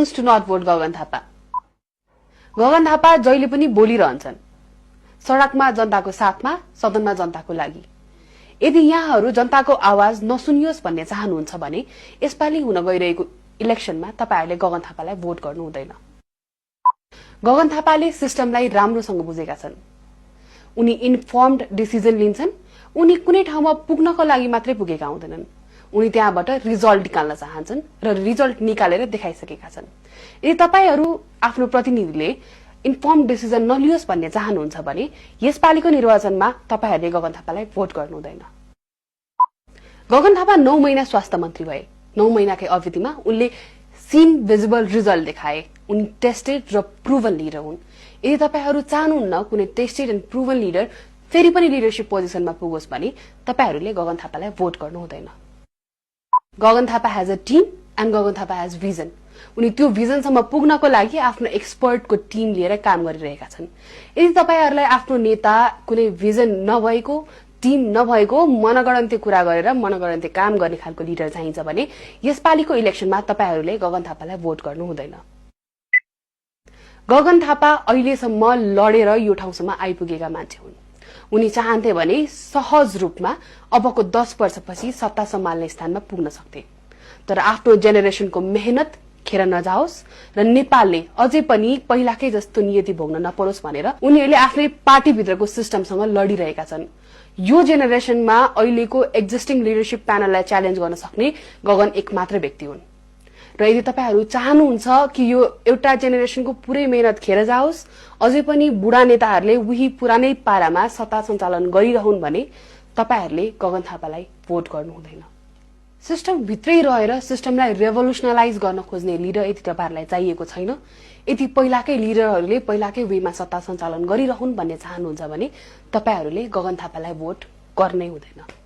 reasons to not vote Gagan Thapa. Gagan Thapa जहिले पनि बोलिरहन्छन्, सडकमा जनताको साथमा, सदनमा जनताको लागि। यदि यहाँहरू जनताको आवाज नसुनियोस् भन्ने चाहनुहुन्छ भने यसपालि हुन गइरहेको इलेक्सनमा तपाईहरूले गगन थापालाई भोट गर्नु हुँदैन। गगन थापाले सिस्टमलाई राम्रोसँग बुझेका छन्। उनी इन्फर्मड डिसिजन लिन्छन्। उनी कुनै ठाउँमा पुग्नको लागि मात्रै पुगेका हुँदैनन्। उनी त्यहाँबाट रिजल्ट निकाल्न चाहन्छन् र रिजल्ट निकालेर देखाइसकेका छन्। यदि तपाईहरू आफ्नो प्रतिनिधिले इन्फर्म डिसिजन नलियोस् भन्ने चाहनुहुन्छ भने यसपालिको निर्वाचनमा तपाईहरूले गगन थापालाई भोट गर्नु हुँदैन। गगन थापा 9 महिना स्वास्थ्य मन्त्री भए। 9 महिनाकै अवधिमा उनले सीन भिजिबल रिजल्ट देखाए। उनी टेस्टेड र प्रुभन लिडर हुन्। यदि तपाईहरू चाहनुहुन्न कुनै टेस्टेड एन्ड प्रुभन लिडर फेरि पनि लिडरशिप पोजिसनमा पुगोस् भने तपाईहरूले गगन थापालाई भोट गर्नु हुँदैन। Gagan Thapa has a team and Gagan Thapa has vision. उनी त्यो भिजनसम्म पुग्नको लागि आफ्नो एक्सपर्टको टिम लिएर काम गरिरहेका छन्। यदि तपाईहरूलाई आफ्नो नेता कुनै भिजन नभएको, टिम नभएको, मनगढन्ते कुरा गरेर मनगढन्ते काम गर्ने खालको लिडर चाहिन्छ भने यसपालिको इलेक्सनमा तपाईहरूले गगन थापालाई भोट गर्नु हुँदैन। गगन थापा अहिलेसम्म लडेर यो ठाउँसम्म आइपुगेका मान्छे हुन्। उनी चाहन्थे भने सहज रूपमा अबको 10 वर्षपछि सत्ता सम्हाल्ने स्थानमा पुग्न सक्थे। तर आफ्नो जेनेरेसनको मेहनत खेर नजाओस् र नेपालले अझै पनि पहिलाकै जस्तो नियति भोग्न नपरोस् भनेर उनीहरूले आफ्नै पार्टीभित्रको सिस्टमसँग लडिरहेका छन्। यो जेनेरेसनमा अहिलेको एक्जिस्टिङ लिडरशिप प्यानललाई च्यालेन्ज गर्न सक्ने गगन एक मात्र व्यक्ति हुन्। र यदि तपाईहरू चाहनुहुन्छ कि यो एउटा जेनेरेसनको पुरै मेहनत खेर जाओस्, अझै पनि बुढा नेताहरूले उही पुरानै पारामा सत्ता सञ्चालन गरिरहन् भने तपाईहरूले गगन थापालाई भोट गर्नु हुँदैन। सिस्टम भित्रै रहेर सिस्टमलाई रेभोल्युसनलाइज गर्न खोज्ने लिडर यदि तपाईहरूलाई चाहिएको छैन, यदि पहिलाकै लिडरहरूले पहिलाकै वेमा सत्ता सञ्चालन गरिरहन् भन्ने चाहनुहुन्छ भने तपाईहरूले गगन थापालाई भोट गर्नै हुँदैन।